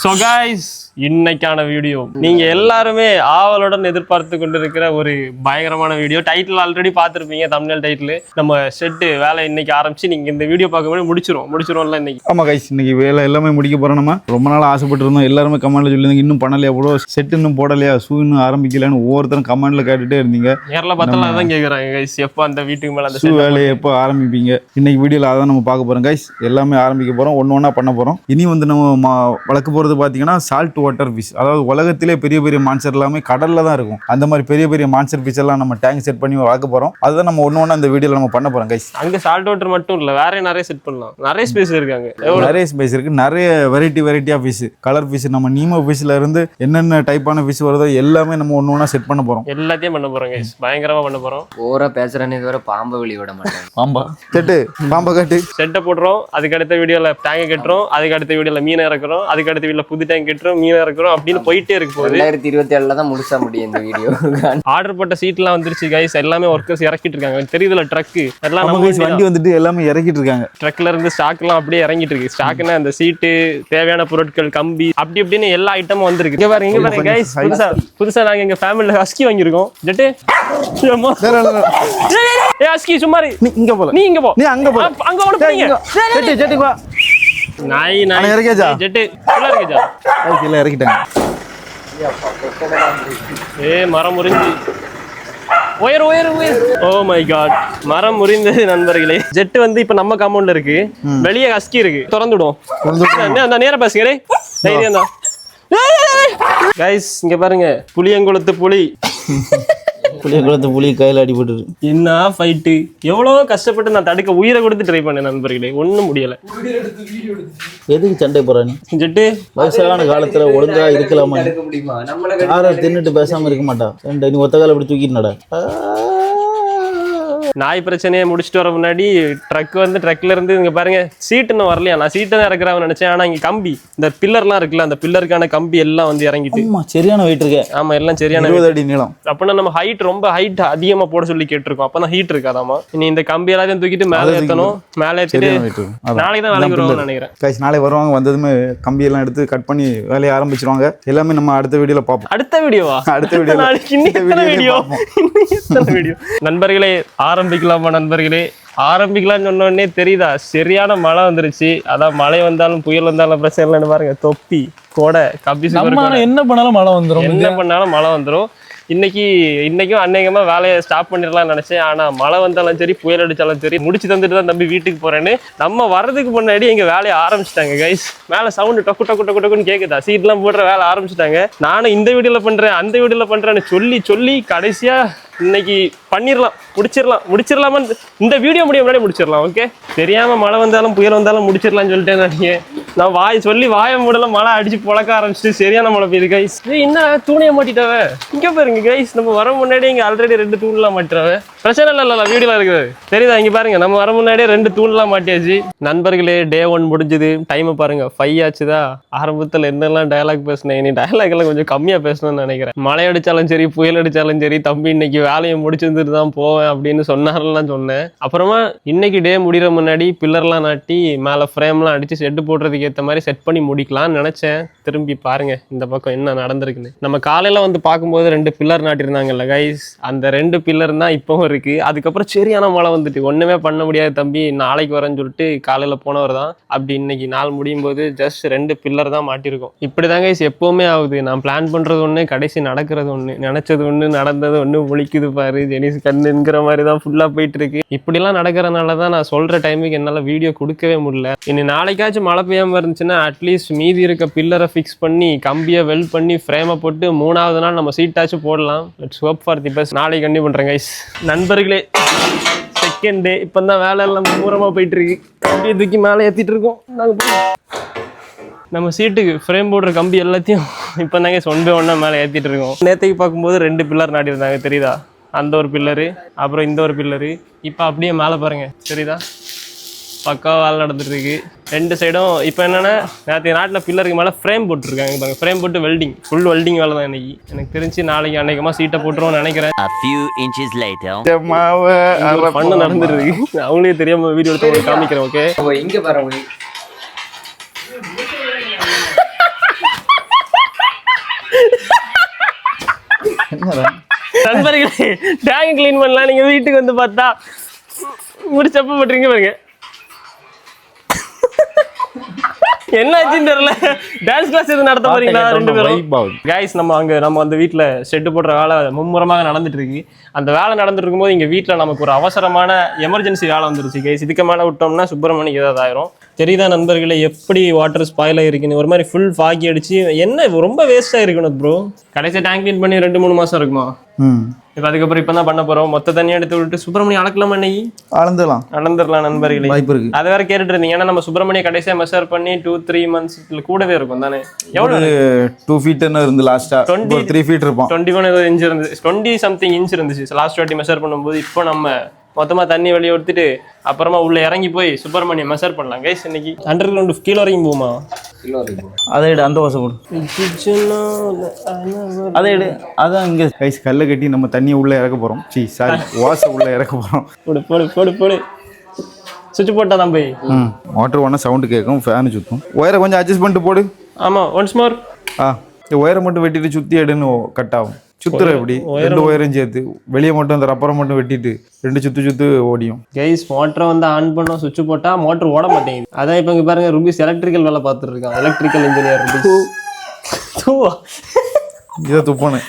So guys, இன்னைக்கான video நீங்க எல்லாருமே ஆவலுடன் எதிர்பார்த்து கொண்டிருக்கிற ஒரு பயங்கரமான வீடியோ. டைட்டில் ஆல்ரெடி பார்த்துருப்பீங்க, தம்ப்நெயில் டைட்டில். நம்ம ஷெட் வேலை இன்னைக்கு ஆரம்பிச்சு நீங்க இந்த வீடியோ பார்க்கும்போது முடிச்சிருவோம்ல இன்னைக்கு. ஆமா கைஸ், இன்னைக்கு வேலை எல்லாமே முடிக்க போறோம். நம்ம ரொம்ப நாள் ஆசைப்பட்டு இருந்தோம். எல்லாருமே கமெண்ட்ல சொல்லியிருந்தீங்க, இன்னும் பண்ணலையா ப்ரோ, செட் இன்னும் போடலையா, ஷூ இன்னும் ஆரம்பிக்கலையான்னு ஒவ்வொருத்தரும் கமெண்ட்ல கேட்டுட்டே இருந்தீங்க. நேரில் பார்த்தலாம் தான் கேட்குறாங்க கைஸ், எப்போ அந்த வீட்டுக்கு மேலே அந்த ஷூ வேலையை எப்போ ஆரம்பிப்பீங்க. இன்னைக்கு வீடியோவில் அதான் நம்ம பார்க்க போறோம் கைஸ். எல்லாமே ஆரம்பிக்க போறோம், ஒன்று ஒன்றா பண்ண போறோம். இனி வந்து நம்ம வளர்க்க போறது பார்த்தீங்கன்னா சால்ட் வாட்டர் ஃபிஷ். அதாவது உலகத்திலே பெரிய பெரிய மான்ஸ்டர் எல்லாமே கடல்ல தான் இருக்கும். அந்த மாதிரி பெரிய பெரிய மான்ஸ்டர் ஃபிஷ் எல்லாம் நம்ம டேங்க் செட் பண்ணி வளர்க்க போறோம். அதுதான் நம்ம ஒன்று ஒன்றா இந்த வீடியோவில் நம்ம பண்ண போறோம் கைஸ். அங்கே சால்ட் வாட்டர் மட்டும் இல்லை, வேற நிறைய செட் பண்ணலாம். நிறைய ஸ்பேஸ் இருக்காங்க, நிறைய ஸ்பேஸ் இருக்கு. நிறைய வெரைட்டியா ஃபிஷ், கலர் ஃபிஷ், நம்ம நீமோ ஃபிஷ்ல இருந்து என்னென்ன டைப்பான ஃபிஷ் வருதோ எல்லாமே நம்ம ஒன்று ஒன்றா செட் பண்ண போறோம். எல்லாத்தையும் பண்ண போறோம் கைஸ், பயங்கரமா பண்ண போறோம். ஓரா பேசுறேன்னு இதுவரை பாம்பை வெளிய விட மாட்டேன். பாம்பா செட்டு, பாம்பா கட்டு செட்டை போடுறோம். அதுக்கு அடுத்த வீடியோல டேங்க் கட்டுறோம். அதுக்கு அடுத்த வீடியோல மீனை இறக்குறோம். அதுக்கு அடுத்த வீடியோல புது டேங்க் கட்டுறோம், மீனை இறக்குறோம். அப்படின்னு போயிட்டே இருக்கு. 2027 தான் முடிச்சா முடியும் இந்த வீடியோ. ஆர்டர் போட்ட சீட்லாம் வந்துருச்சு கைஸ். எல்லாமே ஒர்க்கர்ஸ் இறக்கிட்டு இருக்காங்க. தெரியுதுல ட்ரக் எல்லாம் நம்ம வண்டி வந்துட்டு எல்லாமே இறக்கிட்டு இருக்காங்க. ட்ரக்ல இருந்து ஸ்டாக் எல்லாம் அப்படியே இறங்கிட்டு இருக்கு. ஸ்டாக்னா அந்த சீட்டு, தேவையான பொருட்கள், கம்பி, அப்படி இப்படின்னு எல்லா ஐட்டமும் வந்திருக்கு. இங்க பாருங்க கைஸ், புதுசா நாங்க எங்க ஃபேமிலில ஹஸ்கி வாங்கியிருக்கோம். ஜெட்டு ஏ ஹஸ்கி சும்மா இங்க போல, நீ இங்க போ, நீ அங்க போ, அங்க ஓட போறீங்க. ஜெட்டு ஜெட்டு வா. நாய் இறக்கியாச்சா? ஜெட்டு ஃபுல்லா இருக்கேஜா? இல்ல இறக்கிட்டாங்க. ஏ மரம் முறிஞ்சு உயர். ஓ மை காட், மரம் முறிந்தது நண்பர்களே. ஜெட் வந்து இப்ப நம்ம காம்பவுண்ட்ல இருக்கு, வெளியே ஹஸ்கி இருக்கு. திறந்துடுவோம். அந்த நேர பேசுகிறே தைரியம் தான் கைஸ். இங்க பாருங்க, புளியங்குளத்து புலி கையில அடிபட்டு என்ன ஃபைட்டு. எவ்வளவோ கஷ்டப்பட்டு நான் தடுக்க உயிரை கொடுத்து ட்ரை பண்ணேன் நண்பர்களே, ஒன்றும் முடியல. எதுக்கு சண்டை போறானு ஜெட்டு? வயசான காலத்துல ஒழுங்கா இருக்கலாமா? யாரை தின்னுட்டு பேசாம இருக்க மாட்டா. நீ ஒத்த கால அப்படி தூக்கிட்டு நட. நாய் பிரச்சனையை முடிச்சுட்டு வர முன்னாடி ட்ரக்ல இருந்து இங்க பாருங்க, சீட்டு இன்னும் வரலையா. நான் சீட்டை தான் இறக்குறவன் நினைச்சேன். ஆனா இங்க கம்பி, இந்த பில்லர்லாம் இருக்குல்ல, அந்த பில்லருக்கான கம்பி எல்லாம் வந்து இறங்கிட்டு. சரியான வெயிட் இருக்கு. ஆமா, எல்லாம் சரியான 20 அடி நீளம். அப்படின்னா நம்ம ரொம்ப ஹைட் அதிகமா போட சொல்லி கேட்டிருக்கோம். அப்பதான் ஹீட் இருக்காதாமா. இனி இந்த கம்பி எல்லாத்தையும் தூக்கிட்டு மேலே ஏற்றணும். மேலே ஏற்றிட்டு நாளைக்கு தான் வேலைக்கு வருவாங்கன்னு நினைக்கிறேன். நாளைக்கு வருவாங்க. வந்ததுமே கம்பி எல்லாம் எடுத்து கட் பண்ணி வேலையை ஆரம்பிச்சிருவாங்க. எல்லாமே நம்ம அடுத்த வீடியோல பார்ப்போம். அடுத்த வீடியோவா? நாளைக்கு வீடியோ நண்பர்களே, ஆரம்பிக்கலாமா நண்பர்களே? ஆரம்பிக்கலாம்னு சொன்ன உடனே தெரியுதா, சரியான மழை வந்துருச்சு. அதான் மழை வந்தாலும் புயல் வந்தாலும் பிரச்சனை இல்லைன்னு பாருங்க. தொப்பி, கொடை, கப்பி, என்ன பண்ணாலும் மழை வந்துடும். என்ன பண்ணாலும் மழை வந்துடும். இன்னைக்கும் அநேகமா வேலையை ஸ்டாப் பண்ணிடலாம்னு நினைச்சேன். ஆனா மழை வந்தாலும் சரி, புயல் அடிச்சாலும் சரி, முடிச்சு தந்துட்டு தான் தம்பி வீட்டுக்கு போறேன்னு நம்ம வர்றதுக்கு முன்னாடி எங்க வேலையை ஆரம்பிச்சிட்டாங்க கைஸ். மேல சவுண்டு டொக்கு டொக்கு டொக்கு டொக்குன்னு கேக்குதா, சீட்லாம் போடுற வேலை ஆரம்பிச்சிட்டாங்க. நானும் இந்த வீடியோல பண்றேன், அந்த வீடியோல பண்றேன்னு சொல்லி கடைசியா இன்னைக்கு பண்ணிடலாம், முடிச்சிடலாமா? இந்த வீடியோ முன்னாடி முடிச்சிடலாம். ஓகே, தெரியாம மழை வந்தாலும் புயல் வந்தாலும் முடிச்சிடலாம்னு சொல்லிட்டேன். நான் வாயை மூடல, மழை அடிச்சு புழக்க ஆரம்பிச்சுட்டு சரியான மழை பெய்யுது கைஸ். என்ன தூணைய மாட்டிட்டாவ இங்க பாருங்க கைஸ். நம்ம வர முன்னாடி இங்க ஆல்ரெடி 2 தூண்லாம் மாட்டுறாவ. பிரச்சனை இல்ல, வீடியோல இருக்குது தெரியுதா? இங்க பாருங்க, நம்ம வர முன்னாடியே 2 தூண்லாம் மாட்டியாச்சு. நண்பர்களே, டே 1 முடிஞ்சது. டைம் பாருங்க 5 ஆச்சுதா. ஆரம்பத்துல என்னெல்லாம் டயலாக் பேசினேன், நீ டயலாக் எல்லாம் கொஞ்சம் கம்மியா பேசணும்னு நினைக்கிறேன். மழை அடிச்சாலும் சரி, புயல் அடிச்சாலும் சரி, தம்பி இன்னைக்கு வேலையை முடிச்சிருந்துட்டு தான் போவேன் அப்படின்னு சொன்னாரெல்லாம் சொன்னேன். அப்புறமா இன்னைக்கு டே முடிகிற முன்னாடி பில்லர்லாம் நாட்டி மேலே ஃப்ரேம்லாம் அடிச்சு செட்டு போடுறதுக்கு ஏற்ற மாதிரி செட் பண்ணி முடிக்கலாம்னு நினைச்சேன். திரும்பி பாருங்க இந்த பக்கம் என்ன நடந்திருக்குன்னு. நம்ம காலையில வந்து பார்க்கும்போது 2 பில்லர் நாட்டிருந்தாங்கல்ல கைஸ், அந்த 2 பில்லர் தான் இப்பவும் இருக்கு. அதுக்கப்புறம் சரியான மழை வந்துட்டு ஒண்ணுமே பண்ண முடியாது தம்பி, நாளைக்கு வரேன்னு சொல்லிட்டு காலையில போனவர் தான். அப்படி இன்னைக்கு நாள் முடியும் போது ஜஸ்ட் 2 பில்லர் தான் மாட்டிருக்கோம். இப்படிதான் கைஸ் எப்பவுமே ஆகுது. நான் பிளான் பண்றது ஒண்ணு, கடைசி நடக்கிறது ஒண்ணு. நினைச்சது ஒண்ணு, நடந்தது ஒண்ணு, ஒழிக்குது பாரு ஜெனிஸ் கண்ணுங்கிற மாதிரி தான் ஃபுல்லா போயிட்டு இருக்கு. இப்படிலாம் நடக்கிறனால தான் நான் சொல்ற டைமுக்கு என்னால வீடியோ கொடுக்கவே முடியல. இனி நாளைக்காச்சும் மழை பெய்யாம இருந்துச்சுன்னா அட்லீஸ்ட் மீதி இருக்க பில்லரை ஃபிக்ஸ் பண்ணி கம்பியை வெல்ட் பண்ணி ஃப்ரேமை போட்டு 3வது நாள் நம்ம சீட்டாச்சும் போடலாம். Let's hope for the best. நாளைக்கு கண்டிப்பாக பண்றேன் கைஸ். நண்பர்களே, செகண்ட் டே. இப்போ தான் வேலை எல்லாம் பூரமா போயிட்டு இருக்கு. கம்பியை தூக்கி மேலே ஏற்றிட்டு இருக்கோம். நம்ம சீட்டுக்கு ஃப்ரேம் போடுற கம்பி எல்லாத்தையும் இப்போ தாங்க ஒன்றா மேலே ஏற்றிட்டு இருக்கோம். நேற்றுக்கு பார்க்கும்போது 2 பில்லர் நாட்டியிருந்தாங்க தெரியுதா? அந்த ஒரு பில்லரு, அப்புறம் இந்த ஒரு பில்லரு. இப்போ அப்படியே மேலே பாருங்க தெரியுதா, பக்காவாக வேலை நடந்துட்டு இருக்கு 2 சைடும். இப்போ என்னன்னா, நேற்று நாட்டில் பில்லருக்கு மேலே ஃப்ரேம் போட்டுருக்காங்க பாருங்க. ஃப்ரேம் போட்டு வெல்டிங், ஃபுல் வெல்டிங் வேலை தான் இன்னைக்கு. எனக்கு தெரிஞ்சு நாளைக்கு அன்னைக்குமா சீட்டை போட்டுருவோம்னு நினைக்கிறேன். பண்ண நடந்துட்டு இருக்கு, அவங்களே தெரியாம வீடியோ எடுத்து காமிக்கிறேன். ஓகே, இங்க பாருங்க நண்பர்களே டேங்க் க்ளீன் பண்ணலாம், நீங்க வீட்டுக்கு வந்து பார்த்தா முடிச்சப்ப பண்றீங்க பாருங்க. என்னாச்சுன்னு தெரியல. டான்ஸ் கிளாஸ் எதுவும் நடத்த போறீங்களா ரெண்டு பேரும்? கைஸ் நம்ம அந்த வீட்டில் ஷெட்டு போடுற வேலை மும்முரமாக நடந்துட்டு இருக்கு. அந்த வேலை நடந்துட்டு இருக்கும்போது இங்கே வீட்டில் நமக்கு ஒரு அவசரமான எமர்ஜென்சி வேலை வந்துருச்சு கைஸ். இதுக்கு மேலே விட்டோம்னா சுப்பிரமணிக்கு ஏதாவது ஆயிரும். தெரியுதா நண்பர்களே எப்படி வாட்டர் ஸ்பாயில் ஆகிருக்குன்னு? ஒரு மாதிரி ஃபுல் ஃபாக்கி அடிச்சு என்ன ரொம்ப வேஸ்ட்டாக இருக்கணும் ப்ரோ. கடைசி டேங்க் க்ளீன் பண்ணி 2-3 மாதம் இருக்குமா? இப்போ அதுக்கப்புறம் இப்போ தான் பண்ண போகிறோம். மொத்த தண்ணி எடுத்து விட்டு சுப்பிரமணியம் அளக்கலாமா? இன்னைக்கு அளந்துடலாம் நண்பர்களே. அதை வேற கேட்டுட்டு இருந்தீங்க. ஏன்னா நம்ம சுப்பிரமணியம் கடைசியாக மெஷர் பண்ணி 2-3 months கூடவே இருக்கும் தானே? எவ்வளோ 2 feet இருந்து லாஸ்டா 3 feet இருப்போம். 21 inch இருந்துச்சு, 20 something inch இருந்துச்சு லாஸ்ட் வாட்டி மெஷர் பண்ணும்போது. இப்போ நம்ம மொத்தமா தண்ணி வெளியே எடுத்துட்டு அப்புறமா உள்ள இறங்கி போய் சுப்பிரமணியம் மெஷர் பண்ணலாம் கைஸ். இன்னைக்கு 100 கிலோ கீழே வரைக்கும் போகுமா? அதை எடு, அந்த வாசம் போடு. அதை எடு, அதான் இங்க கைஸ் கல்லை கட்டி நம்ம தண்ணியை உள்ள இறக்க போறோம். வாசம் உள்ள இறக்க போறோம். போடு போடு போடு போடு. சுவிட்ச் போட்டா தான் போய் வாட்டர் ஒன்னா சவுண்டு கேட்கும், ஃபேனு சுத்தும். ஒயரை கொஞ்சம் அட்ஜஸ்ட் பண்ணிட்டு போடு. ஆமா, ஒன்ஸ் மோர். ஒயரை மட்டும் வெட்டிட்டு சுத்தி எடுன்னு கட் ஆகும். சுத்துற எப்படி 2 ஒயரும் சேர்த்து வெளியே மட்டும் அந்த ரப்பரை மட்டும் வெட்டிட்டு 2 சுத்து ஓடியும். கைஸ் மோட்டரை வந்து ஆன் பண்ணோம், சுவிட்ச் போட்டா மோட்டர் ஓட மாட்டேங்குது. அதான் இப்போ இங்க பாருங்க ருபீஸ் எலக்ட்ரிக்கல் வேலை பார்த்துட்டு இருக்கான். Electrical engineer rupees. இதை துப்பானு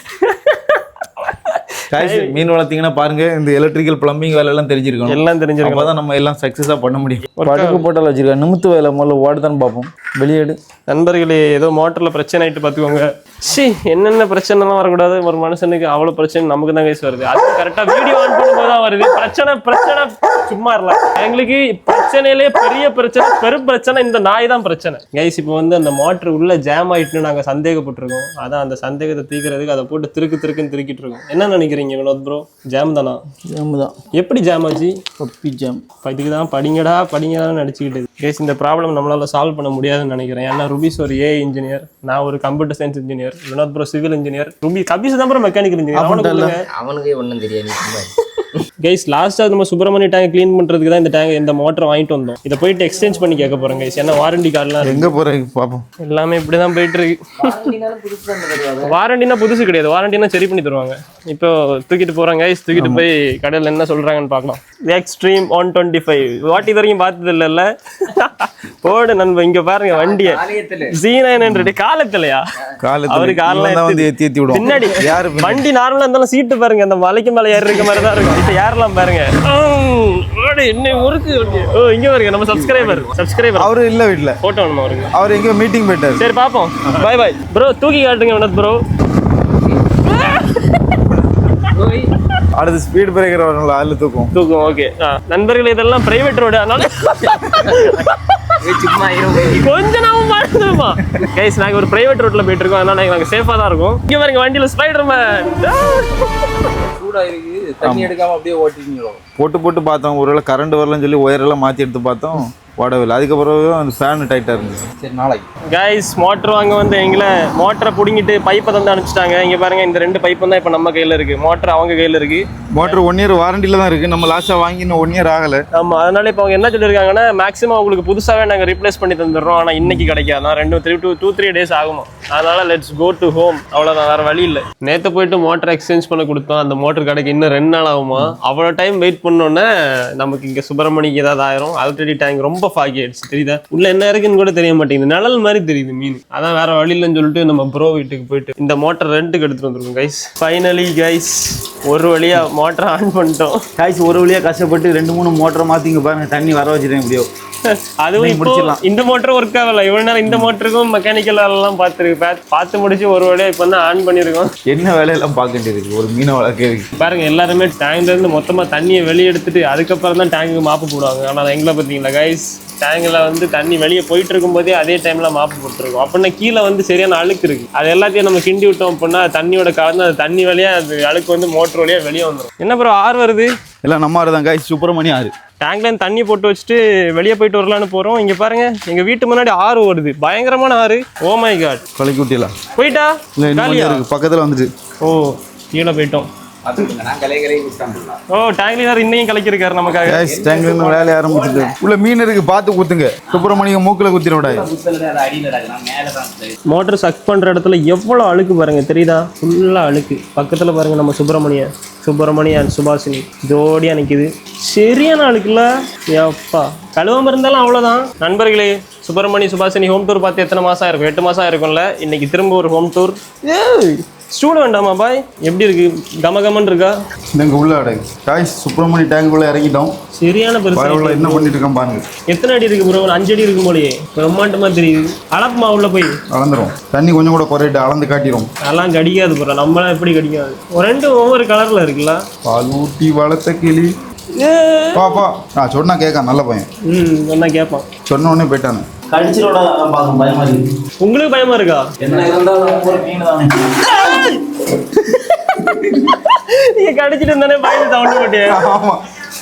மீன் வளர்த்தீங்கன்னா பாருங்க, இந்த எலக்ட்ரிக்கல் பிளம்பிங் வேலை எல்லாம் தெரிஞ்சிருக்கணும். எல்லாம் தெரிஞ்சிருக்கோம். அப்பதான் நம்ம எல்லாம் சக்சஸா பண்ண முடியும். படுக்கு போட்டால் வச்சிருக்கேன். நிமித்து வேலை முதல்ல ஓடுதான்னு பார்ப்போம். வெளியேடு நண்பர்களே, ஏதோ மோட்டர்ல பிரச்சனை ஆயிட்டு பார்த்துக்கோங்க. என்னென்ன பிரச்சனைலாம் வரக்கூடாது ஒரு மனுஷனுக்கு. அவ்வளோ பிரச்சனை நமக்கு தான் கைஸ் வருது. அது கரெக்டாக வீடியோ ஆன் பண்ணும்போது தான் வருது. பிரச்சனை சும்மா இருக்கலாம். எங்களுக்கு பிரச்சனையிலே பெரிய பிரச்சனை, பெரும் பிரச்சனை இந்த நாய் தான் பிரச்சனை கைஸ். இப்போ வந்து அந்த மோட்டர் உள்ள ஜாம் ஆயிட்டுன்னு நாங்கள் சந்தேகப்பட்டிருக்கோம். அதான் அந்த சந்தேகத்தை தீர்க்கிறதுக்கு அதை போட்டு திருக்குன்னு திருக்கிட்டு இருக்கோம். என்ன நினைக்கிறீங்க வினோத் ப்ரோ? ஜாம் தானா? ஜாம் தான். எப்படி ஜாம் ஆச்சு? Puppy jam. இதுக்கு தான் படிங்கடான்னு நடிச்சுக்கிட்டு கைஸ். இந்த ப்ராப்ளம் நம்மளால சால்வ் பண்ண முடியாதுன்னு நினைக்கிறேன். ஏன்னா ருபீஸ் ஒரு ஏஐ இன்ஜினியர், நான் ஒரு computer science engineer, Vinod bro civil engineer, கபீஸ் தான் ப்ரோ மெக்கானிக்கல் இன்ஜினியர். அவனுக்கே ஒன்றும் தெரியாது. கைஸ் லாஸ்ட்டாக நம்ம சுப்பிரமணிய டேங்க் க்ளீன் பண்ணுறதுக்கு தான் இந்த மோட்டர் வாங்கிட்டு வந்தோம். இதை போயிட்டு எக்ஸ்சேஞ்ச் பண்ணி கேட்க போகிறோம் கைஸ். ஏன்னா வாரண்டி கார்டெலாம் எங்கே போகிறேன் பார்ப்போம். எல்லாமே இப்படி தான் போயிட்டு இருக்கு. வாரண்டினா புதுசு கிடையாது, வாரண்டினா சரி பண்ணி தருவாங்க. இப்போ தூக்கிட்டு போகிறாங்க கைஸ். தூக்கிட்டு போய் கடையில் என்ன சொல்கிறாங்கன்னு பார்க்கலாம். எக்ஸ்ட்ரீம் 125 வாட்டி இது வரைக்கும் பார்த்தது இல்லைல்ல? போடு நண்பா, இங்கே பாருங்க வண்டியை. Z900 காலத்திலையா? அவரு காலம் பின்னாடி வண்டி நார்மலாக இருந்தாலும் சீட்டு பாருங்க, அந்த மலைக்கு மேலே ஏறி இருக்க மாதிரி தான் இருக்கும். இப்போ யாரெல்லாம் பாருங்க என்ன ஊருக்கு. ஓ இங்கே பாருங்க நம்ம சப்ஸ்கிரைபர். அவரு இல்லை வீட்டில் ஃபோட்டோ வேணுமா அவருக்கு? அவர் எங்கேயோ மீட்டிங் போயிட்டார். சரி பார்ப்போம். பாய் பாய் ப்ரோ. தூக்கி காட்டுங்க வினோத் ப்ரோ. அடுத்து ஸ்பீட் பிரேக்கர் வரணும்ல, அதில் தூக்கும். ஓகே நண்பர்கள், இதெல்லாம் பிரைவேட் ரோடு, அதனால கொஞ்ச நாம மறந்துடுமா கைஸ். நாங்கள் ஒரு பிரைவேட் ரோட்ல போயிட்டு இருக்கோம், அதனால நாங்கள் சேஃபாக தான் இருக்கும். இங்கே பாருங்க வண்டியில் ஸ்பைடர்மேன் சூடா இருக்கு. தண்ணி எடுக்காம அப்படியே ஓட்டிங்களோ. போட்டு பார்த்தோம். ஒருவேளை கரண்ட் வரலன்னு சொல்லி ஒயரெல்லாம் மாற்றி எடுத்து பார்த்தோம், ஓடவில்லை. அதுக்கப்புறம் அந்த ஃபேன் டைட்டாக இருந்துச்சு. சரி நாளைக்கு கைஸ் மோட்டர் வாங்க வந்து எங்களை மோட்டரை பிடிங்கிட்டு பைப்பை தந்து அனுப்பிச்சிட்டாங்க. இங்கே பாருங்க இந்த 2 பைப்பும் தான் இப்போ நம்ம கையில் இருக்கு. மோட்டர் அவங்க கையில் இருக்கு. மோட்டர் 1 year வாரண்டியில் தான் இருக்கு. நம்ம லாஸ்ட்டாக வாங்கி இன்னும் 1 year ஆகலை. ஆமாம், அதனால இப்போ அவங்க என்ன சொல்லியிருக்காங்கன்னா மேக்ஸிமம் உங்களுக்கு புதுசாகவே நாங்கள் ரீப்ளேஸ் பண்ணி தந்துடுறோம். ஆனால் இன்னைக்கு கிடைக்காது. நான் 2-3 days ஆகுமா. அதனால லெட்ஸ் கோ டு ஹோம். அவ்வளோதான், வேறு வழி இல்லை. நேற்று போயிட்டு மோட்டர் எக்ஸ்சேஞ்ச் பண்ண கொடுத்தோம். அந்த மோட்டர் கடைக்கு இன்னும் 2 நாள் ஆகுமா. அவ்வளோ டைம் வெயிட் பண்ணோன்னே நமக்கு இங்கே சுப்பிரமணிக்கு ஏதாவது ஆயிரும். ஆல்ரெடி டேங்க் ரொம்ப ஃபாக்கி ஆயிடுச்சு. தெரியுதா? உள்ள என்ன இருக்குன்னு கூட தெரிய மாட்டேங்குது. நிழல் மாதிரி தெரியுது மீன். அதான் வேற வழி இல்லைன்னு சொல்லிட்டு நம்ம ப்ரோ வீட்டுக்கு போயிட்டு இந்த மோட்டர் ரெண்டுக்கு எடுத்துட்டு வந்திருக்கோம் கைஸ். ஃபைனலி கைஸ் ஒரு வழியா மோட்டர் ஆன் பண்ணிட்டோம் கைஸ். ஒரு வழியா கஷ்டப்பட்டு 2-3 மோட்டர் மாத்திங்க பாருங்க, தண்ணி வர வச்சிருக்கேன் எப்படியோ. அதுவும் முடிச்சிடலாம். இந்த மோட்டர் ஒர்க் ஆகல. இவ்வளவு நேரம் இந்த மோட்டருக்கும் மெக்கானிக்கல் வேலைலாம் பார்த்து முடிச்சு ஒரு வழியா இப்போ தான் ஆன் பண்ணிருக்கோம். என்ன வேலையெல்லாம் பார்க்க வேண்டியது ஒரு மீனை வளர்க்க. பாருங்க எல்லாருமே டேங்க்ல இருந்து மொத்தமா தண்ணியை வெளியே எடுத்துட்டு அதுக்கப்புறம் தான் டேங்க்கு மாப்பு போடுவாங்க. ஆனால் எங்களை பார்த்தீங்களா கைஸ், டேங்கில் வந்து தண்ணி வெளியே போயிட்டு இருக்கும் போதே அதே டைம்ல மாப்பு போட்டுருக்கோம். அப்படின்னா கீழே வந்து சரியான அழுக்கு இருக்கு. அது எல்லாத்தையும் நம்ம கிண்டி விட்டோம் அப்படின்னா தண்ணியோட கலந்து அந்த தண்ணி வழியா அது அழுக்கு வந்து மோட்டர் வழியா வெளியே வந்துடும். என்ன ப்ரோ ஆறு வருது? எல்லாம் நம்ம ஆறு தான் கைஸ். சுப்பிரமணி ஆறு. டேங்க்லேருந்து தண்ணி போட்டு வச்சுட்டு வெளியே போயிட்டு வரலான்னு போகிறோம். இங்கே பாருங்க எங்கள் வீட்டு முன்னாடி ஆறு வருது. பயங்கரமான ஆறு. Oh my god. கொலைக்கு விட்டியலாம் போயிட்டா? பக்கத்தில் வந்துட்டு. ஓ கீழே போயிட்டோம். பார்த்துக்கோங்க நான் கலை கொடுத்தாங்க. ஓ டேங்க் கிளீனர் இன்னையும் கலக்கிருக்காரு நமக்காக. கைஸ் டேங்க்ல இருந்து வேலையை ஆரம்பிச்சிட்டு உள்ள மீன் இருக்கு, பார்த்து குத்துங்க. சுப்பிரமணியம் மூக்குல குத்திர விடாது. மோட்டர் சக் பண்ற இடத்துல எவ்வளவு அழுக்கு பாருங்க, தெரியுதா? ஃபுல்லா அழுக்கு. பக்கத்துல பாருங்க நம்ம சுப்பிரமணிய அண்ட் சுபாஷினி ஜோடியா நிக்குது. சரியான அழுக்குல்ல எப்பா. கழுவாம இருந்தாலும் அவ்வளவுதான். நண்பர்களே, சுப்பிரமணிய ஹோம் டூர் பார்த்து எத்தனை மாசம் இருக்கும்? 8 மாசம் இருக்கும்ல. இன்னைக்கு திரும்ப ஒரு ஹோம் டூர். ஸ்டூல் வேண்டாமா பாய்? எப்படி இருக்கு? கமகமன்னு இருக்கா? இங்க உள்ள அடகு கைஸ் சுப்பிரமணி டேங்குள்ள இறங்கிட்டோம். சரியான பெருசு. என்ன பண்ணிட்டு இருக்கான் பாருங்க. எத்தனை அடி இருக்கு ப்ரோ? 5 அடி இருக்கும் போலயே. பிரம்மாண்டமா தெரியுது. அளப்புமா உள்ள போய் அளந்துரும். தண்ணி கொஞ்சம் கூட குறையிட்டு அளந்து காட்டிடும். அதெல்லாம் கடிக்காது ப்ரோ, நம்மளாம் எப்படி கடிக்காது. ரெண்டும் ஒவ்வொரு கலர்ல இருக்குல்ல. பால் ஊட்டி வளர்த்த கிளி. பாப்பா நான் சொன்னா கேட்கான், நல்ல பையன். சொன்னா கேட்பான். சொன்ன உடனே போயிட்டானு. கடிச்சிரோட பார்க்க பயமா இருக்கு. உங்களுக்கு பயமா இருக்கா? என்ன இருந்தாலும் ஒரு மீன் தானே. நீங்க கடிச்சிட்டு இருந்தானே பயந்து சவுண்ட் போட்டேன். ஆமா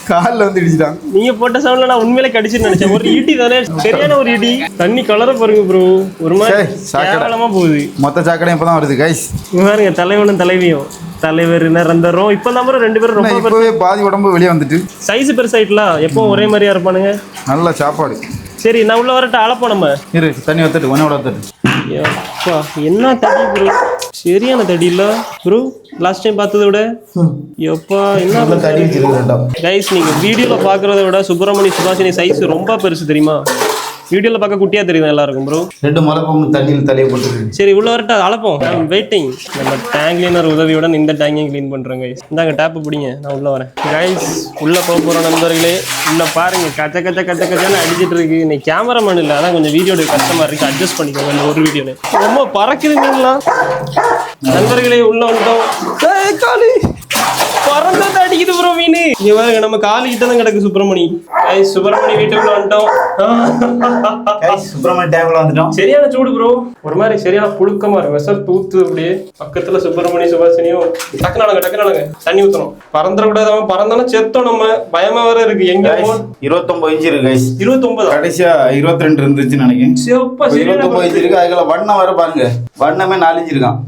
காலில் வந்து இடிச்சிட்டான். நீங்க போட்ட சவுண்ட்ல நான் உண்மையிலே கடிச்சுன்னு நினைச்சேன். ஒரு இடி தானே, சரியான ஒரு இடி. தண்ணி கலர பாருங்க ப்ரோ, ஒரு மாதிரி கேவலமா போகுது. மொத்த சாக்கடையும் இப்பதான் வருது கைஸ். பாருங்க தலைவனும் தலைவியும், தலைவர் நிரந்தரம். இப்ப நம்ம 2 பேரும் ரொம்ப இப்பவே பாதி உடம்பு வெளியே வந்துட்டு. சைஸ் பெருசாயிட்டல. எப்பவும் ஒரே மாதிரியா இருப்பானுங்க. நல்ல சாப்பாடு. சரி நான் உள்ள வரட்ட அளப்போம் நம்ம. இரு தண்ணி வத்துட்டு ஒன்னோட வத்துட்டு. எப்பா என்ன தடி ப்ரோ, சரியான தடி இல்ல ப்ரோ. லாஸ்ட் டைம் பார்த்ததை விட எப்பா என்ன தடி வச்சிருக்கா கைஸ். நீங்க வீடியோல பாக்குறத விட சுப்பிரமணிய சைஸ் ரொம்ப பெருசு தெரியுமா? வீடியோல பார்க்க குட்டியா தெரியும் எல்லாருக்கும் ப்ரோ. 2 மலை பொண்ணு தண்ணியில் தலையை போட்டு. சரி உள்ள வரட்ட அளப்போம். வெயிட்டிங். நம்ம டேங்க் கிளீனர் உதவியுடன் இந்த டேங்கையும் க்ளீன் பண்றோம் கைஸ். இந்தாங்க டேப் பிடிங்க, நான் உள்ள வரேன் கைஸ். உள்ள போக போறோம் நண்பர்களே. உள்ள பாருங்க கச்ச கச்சன்னு அடிச்சிட்டு இருக்கு. இன்னைக்கு கேமராமேன் இல்லை, அதான் கொஞ்சம் வீடியோட கஷ்டமா இருக்கு. அட்ஜஸ்ட் பண்ணிக்கோங்க. இந்த ஒரு வீடியோல ரொம்ப பறக்குதுங்களா நண்பர்களே. உள்ள வந்துட்டோம். பறந்தது அடிக்குது ப்ரோ மீன். இங்க பாருங்க நம்ம காலு கிட்ட தான் கிடக்கு சுப்பிரமணி. சுப்பிரமணி வீட்டுக்குள்ள வந்துட்டோம். சுப்பிரமணிய டேங்க்ல வந்துட்டோம். சரியான சூடு ப்ரோ, ஒரு மாதிரி சரியான புழுக்கமா இருக்கு. வெசர் தூத்து அப்படியே. பக்கத்துல சுப்பிரமணியும் டக்குனாங்க தண்ணி ஊத்தணும். பறந்துடக்கூடாது. அவன் பறந்தாலும் செத்தோம் நம்ம. பயமா வேற இருக்கு. எங்க 29 இன்ச்சு இருக்கு கைஸ். 29 கடைசியா 22 இருந்துச்சுன்னு நினைக்கிறேன். 29 இன்ச்சு இருக்கு. அதுல வண்ணம் வர பாருங்க. வண்ணமே 4 இன்ச்சு இருக்கான்.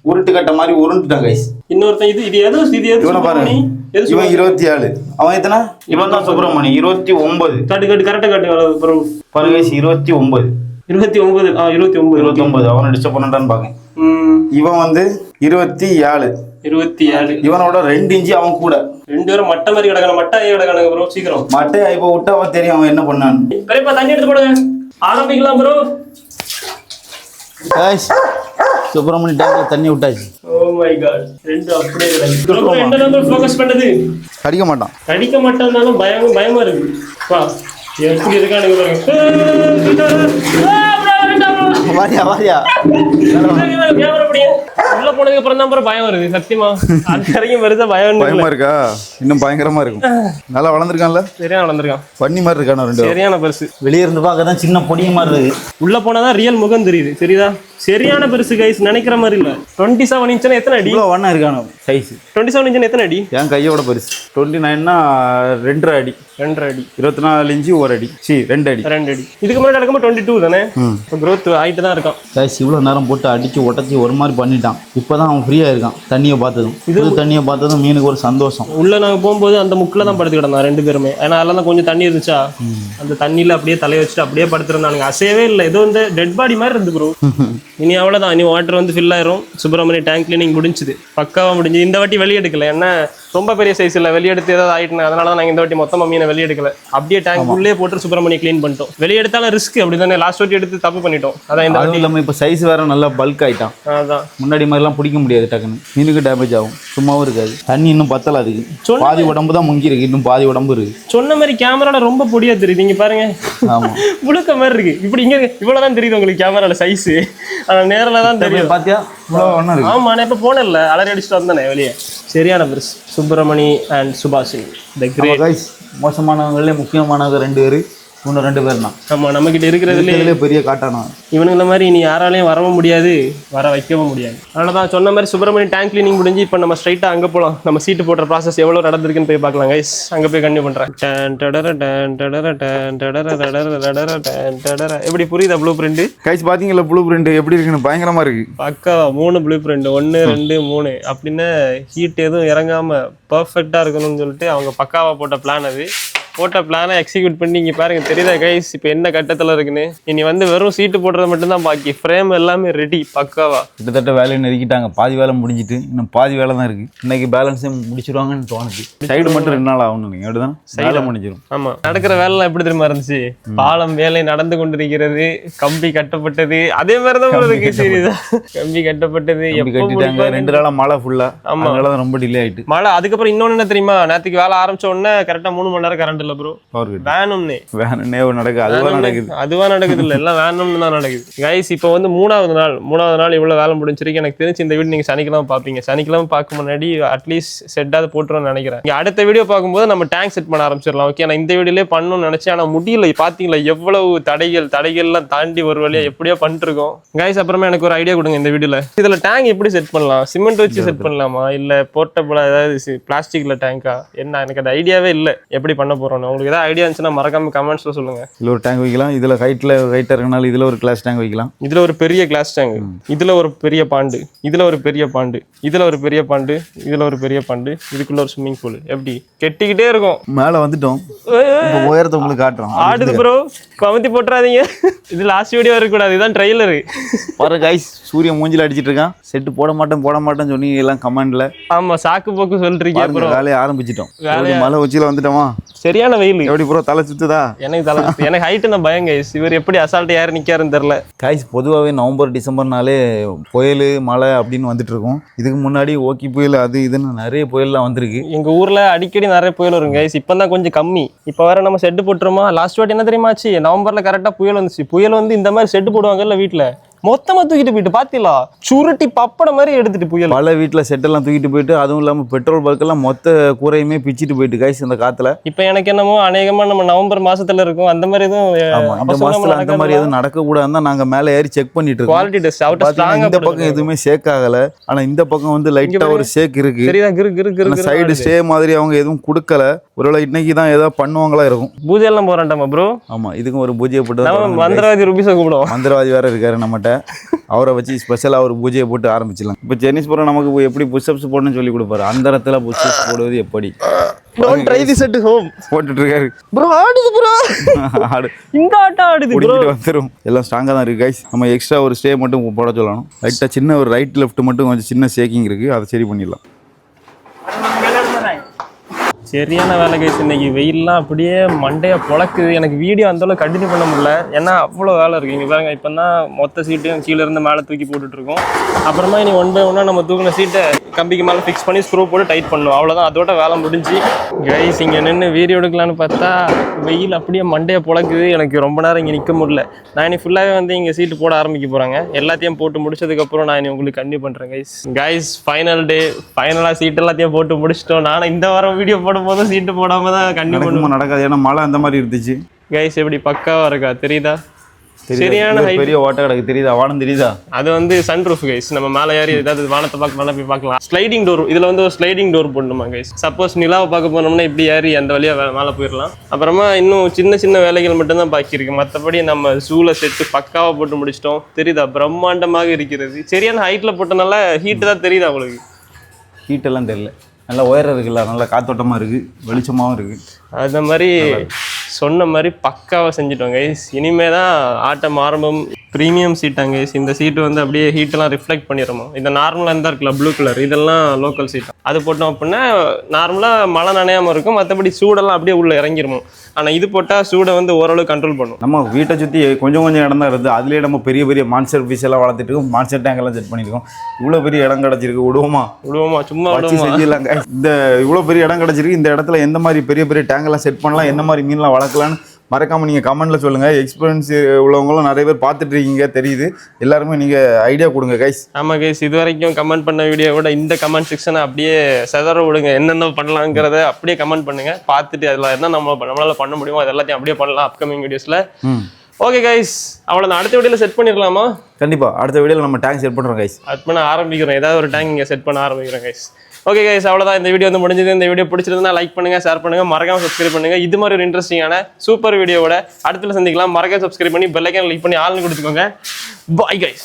உருட்டு கட்ட மாதிரி உருண்டுட்டான் கைஸ். இன்னொருத்தன் இது எது இவனை பாருங்க. இவன் 27. அவன் எத்தனை? இவன் தான் சுப்பிரமணி 29. கரெக்டா காட்டு ப்ரோ. பாருங்க கைஸ் 29. 29 அவனை டிஸ்டர்ப் பண்ணட்டான்னு பாக்க. இவன் வந்து 27. இவனோட 2 இன்ச்சு அவன் கூட. 2 பேரும் மட்டை மாதிரி கிடக்கணும். மட்டாய் கிடக்கணும் ப்ரோ. சீக்கிரம் மட்டையா இப்ப விட்டாவா தெரியும் அவன் என்ன பண்ணான்னு. பெரியப்பா தண்ணி எடுத்து போடுங்க. ஆரம்பிக்கலாம் ப்ரோ. சுப்பிரமணிய டேங்க்ல தண்ணி விட்டாச்சு. ஓ மை காட். 2 அப்படியே கிடக்கு. என்ன நம்பர் ஃபோக்கஸ் பண்ணது? கடிக்க மாட்டான்னாலும் பயமா இருக்கு. வா எப்படி இருக்கானுங்க பாருங்க. வாரியா கேமரா பிடிங்க. உள்ள போனதுக்கு அப்புறம் தான் பயம் வருது சத்தியமா. அது வரைக்கும் வருதா பயமா இருக்கா? இன்னும் பயங்கரமா இருக்கும். நல்லா வளர்ந்துருக்கான்ல. சரியா வளர்ந்துருக்கான். பண்ணி மாதிரி இருக்கான 2. சரியான பெருசு. வெளியே இருந்து பார்க்கதான் சின்ன பொடிய மாதிரி இருக்கு. உள்ள போனாதான் ரியல் முகம் தெரியுது. தெரியுதா? சரியான பெருசு கைஸ், நினைக்கிற மாதிரி இல்ல. 27 இன்ச்சுனா எத்தனை அடி? இவ்வளவு வண்ணம் இருக்கானோ சைஸ். 27 இன்ச்சுனா எத்தனை அடி? என் கையோட பெருசு. 29னா 2.5 அடி. 24 இன்ச்சு 1 அடி. 2 அடி. இதுக்கு முன்னாடி நடக்கும்போது 22 தானே. growth ஆயிட்டு தான் இருக்கான். கைஸ் இவ்வளவு நேரம் போட்டு அடிச்சு உடச்சி ஒரு மாதிரி பண்ணிட்டான். இப்பதான் அவன் ஃப்ரீயா இருக்கான். தண்ணியை பார்த்ததும் மீனுக்கு ஒரு சந்தோஷம். உள்ள நாங்க போகும்போது அந்த முக்கில தான் படுத்து கிடந்தான் 2 பேருமே. ஏன்னா அதெல்லாம் தான் கொஞ்சம் தண்ணி இருந்துச்சா, அந்த தண்ணியில அப்படியே தலையை வச்சுட்டு அப்படியே படுத்துருந்தானுங்க. அசையவே இல்லை. ஏதோ இந்த டெட் பாடி மாதிரி இருந்து ப்ரோ. இனி அவ்வளவுதான். இனி வாட்டர் வந்து ஃபில் ஆயிரும். சுப்பிரமணிய டேங்க் கிளீனிங் முடிஞ்சுது, பக்காவா முடிஞ்சு. இந்த வாட்டி வெளியெடுக்கல, ஏன்னா ரொம்ப பெரிய சைஸ் இல்லை. வெளியெடுத்து ஏதாவது ஆயிட்டுனா அதனால தான் நாங்கள் இந்த வாட்டி மொத்தமாக மீனை வெளியெடுக்கல. அப்படியே டேங்க் உள்ளே போட்டு சுப்பிரமணிய க்ளீன் பண்ணிட்டோம். வெளியெடுத்தாலும் ரிஸ்க். அப்படி தானே லாஸ்ட் வாட்டி எடுத்து தப்பு பண்ணிட்டோம். அதான் இந்த வாட்டி இல்லாமல் இப்போ சைஸ் வேற நல்லா பல்க் ஆயிட்டான். அதான் முன்னாடி மாதிரிலாம் பிடிக்க முடியாது. டக்குன்னு மீனுக்கு டேமேஜ் ஆகும். சும்மாவும் இருக்காது. தண்ணி இன்னும் பத்தல. அதுக்கு பாதி உடம்பு தான் முங்கி இருக்கு. இன்னும் பாதி உடம்பு இருக்கு. சொன்ன மாதிரி கேமரால ரொம்ப பொடியா தெரியுது. இங்க பாருங்க, ஆமா முழுக்க மாதிரி இருக்கு. இப்படி இங்க இவ்வளவுதான் தெரியுது உங்களுக்கு கேமரால சைஸ். ஆனா நேரில் தான் தெரியும். பாத்தியா? ஆமா, நான் இப்ப போனேன்ல, அலறி அடிச்சுட்டு வந்தானே வெளியே. சரியான பெருசு. Subramani and Subhashini the great. மோசமானவங்களே முக்கியமானவங்க 2 பேர். இன்னும் 2 பேர் தான். ஆமாம், நம்மக்கிட்ட இருக்கிறதுலே பெரிய காட்டானா இவனுங்கள மாதிரி இனி யாராலையும் வரவும் முடியாது, வர வைக்கவும் முடியாது. அதனால தான் சொன்ன மாதிரி சுப்பிரமணியம் டேங்க் கிளீனிங் முடிஞ்சு இப்போ நம்ம ஸ்ட்ரைட்டாக அங்கே போகலாம். நம்ம சீட்டு போடுற ப்ராசஸ் எவ்வளோ நடந்திருக்குன்னு போய் பார்க்கலாம் கைஸ். அங்கே போய் கண்டினியூ பண்ணுறேன். எப்படி புரியுதா ப்ளூ பிரிண்ட் கைஸ்? பார்த்தீங்களா ப்ளூ பிரிண்ட் எப்படி இருக்குன்னு? பயங்கரமாக இருக்குது. பக்காவா 3 ப்ளூ பிரிண்ட், 1 2 3 அப்படின்னு ஹீட் எதுவும் இறங்காமல் பர்ஃபெக்டாக இருக்கணும்னு சொல்லிட்டு அவங்க பக்காவாக போட்ட பிளான் அது. போட்ட பிளானை எக்ஸிக்யூட் பண்ணி இங்கே பாருங்க, தெரியுதா கைஸ் இப்போ என்ன கட்டத்தில் இருக்குன்னு. இனி வந்து வெறும் சீட்டு போடுறது மட்டும்தான் பாக்கி, ஃப்ரேம் எல்லாமே ரெடி பக்காவா. கிட்டத்தட்ட வேலையை நெருக்கிட்டாங்க. பாதி வேலை முடிஞ்சிட்டு இன்னும் பாதி வேலை தான் இருக்குது. இன்னைக்கு பேலன்ஸே முடிச்சிருவாங்கன்னு தோணுது. சைடு மட்டும் 2 நாள் ஆகணும். நீங்கள் அப்படிதான் வேலை முடிஞ்சிடும். ஆமாம், நடக்கிற வேலைலாம் எப்படி தெரியுமா இருந்துச்சு? பாலம் வேலை நடந்து கொண்டிருக்கிறது, கம்பி கட்டப்பட்டது, அதே மாதிரி தான் இருக்கு. சீரியஸா கம்பி கட்டப்பட்டது கட்டிட்டாங்க. 2 நாளாக மழை ஃபுல்லாக. ஆமாம், அதனால தான் ரொம்ப டிலே ஆகிட்டு மழை. அதுக்கப்புறம் இன்னொன்று என்ன தெரியுமா, நேற்றுக்கு வேலை ஆரம்பிச்ச உடனே கரெக்டாக 3 மணி நேரம் கரண்ட் இல்லை ப்ரோ. வேணும்னே நடக்குது, அதுவா நடக்குது இல்ல, எல்லாம் வேணும்னு தான் நடக்குது கைஸ். இப்போ வந்து மூணாவது நாள் இவ்வளவு வேலை முடிஞ்சிருக்கு. எனக்கு தெரிஞ்சு இந்த வீடியோ நீங்க சனிக்கிழமை பார்ப்பீங்க. சனிக்கிழமை பார்க்க முன்னாடி அட்லீஸ்ட் செட்டாவது போட்டுருன்னு நினைக்கிறேன். அடுத்த வீடியோ பார்க்கும்போது நம்ம டேங்க் செட் பண்ண ஆரம்பிச்சிடலாம். ஓகே, நான் இந்த வீடியோலயே பண்ணணும்னு நினைச்சேன், ஆனா முடியல. பாத்தீங்களா எவ்வளவு தடைகள்லாம் தாண்டி ஒரு வழியா எப்படியோ பண்ணிட்டு இருக்கோம் கைஸ். அப்புறமா எனக்கு ஒரு ஐடியா கொடுங்க இந்த வீடியோல. இதுல டேங்க் எப்படி செட் பண்ணலாம்? சிமெண்ட் வச்சு செட் பண்ணலாமா, இல்ல போர்ட்டபிளா ஏதாவது பிளாஸ்டிக்ல டேங்கா? என்ன எனக்கு அந்த ஐடியாவே இல்லை எப்படி பண்ண போறோம். உங்களுக்கு ஏதாவது ஐடியா இருந்துச்சுன்னா மறக்காம கமெண்ட்ஸ்ல சொல்லுங்க. இதுல ஒரு டேங்க் வைக்கலாம். இதுல ஹைட்டா இருக்கனால இதுல ஒரு கிளாஸ் டேங்க் வைக்கலாம். இதுல ஒரு பெரிய கிளாஸ் டேங்க், இதுல ஒரு பெரிய பாண்டு, இதுல ஒரு பெரிய பாண்டு, இதுல ஒரு பெரிய பாண்டு, இதுல ஒரு பெரிய பாண்டு, இதுக்குள்ள ஒரு ஸ்விம்மிங் பூல். எப்படி கெட்டிக்கிட்டே இருக்கும். மேல வந்துட்டோம். உயரத்தை உங்களுக்கு காட்டுறோம். ஆடுது ப்ரோ, கமத்தி போட்டுறாதீங்க. இது லாஸ்ட் வீடியோ இருக்கக்கூடாது, இதுதான் ட்ரெய்லரு. பாரு கைஸ், சூரிய மூஞ்சில அடிச்சிட்டு இருக்கான். செட்டு போட மாட்டேன்னு சொன்னீங்க எல்லாம் கமெண்ட்ல. ஆமா, சாக்கு போக்கு சொல்றீங்க ப்ரோ. வேலையை ஆரம்பிச்சிட்டோம். மழை உச்சியில வந்துட்டோமா? சரியான வெயில். எப்படி ப்ரோ தலை சுத்துதா? எனக்கு ஹைட்டு நான் பயம் கைஸ். இவர் எப்படி அசால்ட் யாரும் நிக்காருன்னு தெரியல கைஸ். பொதுவாகவே நவம்பர் டிசம்பர்னாலே புயல் மழை அப்படின்னு வந்துட்டு இருக்கும். இதுக்கு முன்னாடி ஓகி புயல் அது இதுன்னு நிறைய புயல்லாம் வந்திருக்கு. எங்க ஊர்ல அடிக்கடி நிறைய புயல் வரும் கைஸ். இப்பதான் கொஞ்சம் கம்மி. இப்ப வேற நம்ம செட்டு போட்டுருமா. லாஸ்ட் வாட்டி என்ன தெரியுமாச்சு, நவம்பர்ல கரெக்டா புயல் வந்துச்சு. புயல் வந்து இந்த மாதிரி செட்டு போடுவாங்கல்ல வீட்டுல, மொத்தமா தூக்கிட்டு போயிட்டு பாத்தீங்களா, சுருட்டி பப்பட மாதிரி எடுத்துட்டு புயல். பல வீட்டுல செட்டெல்லாம் தூக்கிட்டு போயிட்டு, அதுவும் இல்லாம பெட்ரோல் பல்கெல்லாம் மொத்த கூரையுமே பிச்சுட்டு போயிட்டு கைஸ் இந்த காத்துல. இப்ப எனக்கு என்னமோ அநேகமா நம்ம நவம்பர் மாசத்துல இருக்கும் அந்த மாதிரி எதுவும் இந்த மாசத்துல அந்த மாதிரி எதுவும் நடக்க கூடாதுன்னு நாங்க மேல ஏறி செக் பண்ணிட்டு இருக்கோம். குவாலிட்டி டெஸ்ட் இந்த பக்கம் எதுவுமே ஷேக் ஆகல. ஆனா இந்த பக்கம் வந்து லைட்டா ஒரு ஷேக் இருக்கு. சரியா கிரு சைடு ஸ்டே மாதிரி அவங்க எதுவும் கொடுக்கல. ஒருவேளை இன்னைக்கு தான் ஏதாவது பண்ணுவாங்களா இருக்கும். பூஜை எல்லாம் போறான்டாமா ப்ரோ. ஆமா, இதுக்கும் ஒரு பூஜையை போட்டு மந்திரவாதி ருபீஸை கூப்பிடுவோம். மந்திரவாதி வேற இருக்காரு நம்மகிட்ட. அவரை வச்சு ஸ்பெஷலாக ஒரு பூஜையை போட்டு ஆரம்பிச்சிடலாம். இப்போ டென்னிஸ் போகிற நமக்கு எப்படி புஷ்அப்ஸ் போடணும்னு சொல்லி கொடுப்பாரு. அந்த இடத்துல புஷ்அப்ஸ் போடுவது எப்படி போட்டுட்டு இருக்காரு ப்ரோ. ஆடுது ப்ரோ, இந்த ஆட்டம் ஆடுது ப்ரோ. வந்துடும். எல்லாம் ஸ்ட்ராங்காக தான் இருக்கு கைஸ். நம்ம எக்ஸ்ட்ரா ஒரு ஸ்டே மட்டும் போட சொல்லணும். லைட்டாக சின்ன ஒரு ரைட் லெஃப்ட் மட்டும் கொஞ்சம் சின்ன ஷேக்கிங் இருக்கு, அதை சரி பண்ணிடலாம். சரியான வேலை கைஸ். இன்னைக்கு வெயில்லாம் அப்படியே மண்டையை பொழக்குது. எனக்கு வீடியோ அந்தளவுக்கு கண்டினியூ பண்ண முடியல, ஏன்னா அவ்வளோ வேலை இருக்குது. இங்கே பாருங்க, இப்போ தான் மொத்த சீட்டையும் கீழே இருந்து மேலே தூக்கி போட்டுட்ருக்கோம். அப்புறமா இனி 1 by 1 நம்ம தூக்கின சீட்டை கம்பிக்கு மேலே ஃபிக்ஸ் பண்ணி ஸ்க்ரூ போட்டு டைட் பண்ணுவோம். அவ்வளோதான், அதோட வேலை முடிஞ்சு கைஸ். இங்கே நின்று வீடியோ எடுக்கலான்னு பார்த்தா வெயில் அப்படியே மண்டையை பொழக்குது. எனக்கு ரொம்ப நேரம் இங்கே நிற்க முடியல. நான் இனி ஃபுல்லாகவே வந்து இங்கே சீட்டு போட ஆரம்பிக்க போகிறாங்க. எல்லாத்தையும் போட்டு முடிச்சதுக்கப்புறம் நான் இனி உங்களுக்கு கண்டினியூ பண்ணுறேன் கைஸ். ஃபைனல் டே, ஃபைனலாக சீட் எல்லாத்தையும் போட்டு முடிச்சிட்டோம். நானும் இந்த வாரம் வீடியோ போடும்போது சீட்டு போடாம தான் கண்டினியூ பண்ணுவோம். நடக்காது, ஏன்னா மழை அந்த மாதிரி இருந்துச்சு கைஸ். எப்படி பக்காவா இருக்கா தெரியுதா? சரியான பெரிய ஓட்ட கிடக்கு தெரியுதா? வானம் தெரியுதா? அது வந்து சன் ரூஃப் கைஸ். நம்ம மேலே ஏறி ஏதாவது வானத்தை பார்க்கலாம், போய் பார்க்கலாம். ஸ்லைடிங் டோர், இதுல வந்து ஒரு ஸ்லைடிங் டோர் போடணுமா கைஸ். சப்போஸ் நிலாவை பார்க்க போனோம்னா இப்படி ஏறி அந்த வழியா மேலே போயிடலாம். அப்புறமா இன்னும் சின்ன வேலைகள் மட்டும்தான் பாக்கி இருக்கு. மற்றபடி நம்ம சூளை செட்டு பக்காவா போட்டு முடிச்சிட்டோம். தெரியுதா? பிரம்மாண்டமாக இருக்கிறது. சரியான ஹைட்ல போட்டனால ஹீட் தான் தெரியுதா உங்களுக்கு? ஹீட் எல்லாம் தெரியல. நல்லா உயரம் இருக்குல்ல, நல்லா காத்தோட்டமாக இருக்குது, வெளிச்சமாகவும் இருக்குது. அந்த மாதிரி சொன்ன மாதிரி பக்காவாக செஞ்சுட்டோம் கைஸ். இனிமே தான் ஆட்டம் ஆரம்பம். ப்ரீமியம் சீட்டாங்க கைஸ். இந்த சீட்டு வந்து அப்படியே ஹீட்டெல்லாம் ரிஃப்ளெக்ட் பண்ணிடுறோம். இந்த நார்மலாக இருந்தால் இருக்குல்ல ப்ளூ கலர், இதெல்லாம் லோக்கல் சீட். அது போட்டோம் அப்படின்னா நார்மலாக மழை நனையாமல் இருக்கும், மற்றபடி சூடெல்லாம் அப்படியே உள்ளே இறங்கிருமோ. ஆனால் இது போட்டால் சூடை வந்து ஓரளவு கண்ட்ரோல் பண்ணும். நம்ம வீட்டை சுற்றி கொஞ்சம் இடம் தான் இருக்குது. அதுலேயே நம்ம பெரிய மான்ஸ்டர் ஃபிஷ் எல்லாம் வளர்த்துட்டு இருக்கோம். மான்ஸ்டர் டேங்க் எல்லாம் செட் பண்ணியிருக்கோம். இவ்வளோ பெரிய இடம் கிடச்சிருக்கு, விடுவோமா சும்மா செஞ்சிடலாங்க. இந்த இவ்வளோ பெரிய இடம் கிடச்சிருக்கு. இந்த இடத்துல எந்த மாதிரி பெரிய டேங்க் எல்லாம் செட் பண்ணலாம், எந்த மாதிரி மீன்லாம் வளர்க்கலான்னு மறக்காமல் நீங்கள் கமெண்ட்டில் சொல்லுங்கள். எக்ஸ்பீரியன்ஸ் உள்ளவங்களும் நிறைய பேர் பார்த்துட்டு இருக்கீங்க தெரியுது. எல்லாருமே நீங்கள் ஐடியா கொடுங்க கைஸ். ஆமாம் கைஸ், இது வரைக்கும் கமெண்ட் பண்ண வீடியோ கூட இந்த கமெண்ட் செக்ஷனை அப்படியே செதற விடுங்க. என்னென்ன பண்ணலாங்கிறத அப்படியே கமெண்ட் பண்ணுங்க. பார்த்துட்டு அதில் என்ன நம்மளால பண்ண முடியுமோ அது எல்லாத்தையும் அப்படியே பண்ணலாம் அப்கமிங் வீடியோஸில். ஓகே கைஸ், அவ்வளோதான். அடுத்த வீடியோவில் செட் பண்ணிடலாமா? கண்டிப்பாக அடுத்த வீடியோவில் நம்ம டேங்க் செட் பண்ணுறோம் கைஸ். அது பண்ண ஆரம்பிக்கிறோம். ஏதாவது ஒரு டேங்க் இங்கே செட் பண்ண ஆரம்பிக்கிறோம் கைஸ். ஓகே கைஸ், அவ்வளோதான். இந்த வீடியோ வந்து முடிஞ்சது. இந்த வீடியோ பிடிச்சிருந்தா லைக் பண்ணுங்க, ஷேர் பண்ணுங்க, மறக்காம சப்ஸ்கிரைப் பண்ணுங்க. இது மாதிரி ஒரு இன்ட்ரெஸ்டிங்கான சூப்பர் வீடியோவோட அடுத்துல சந்திக்கலாம். மறக்காம சப்ஸ்கிரைப் பண்ணி பெல் ஐகான் கிளிக் பண்ணி ஆல்னு கொடுத்துக்கோங்க. Bye guys.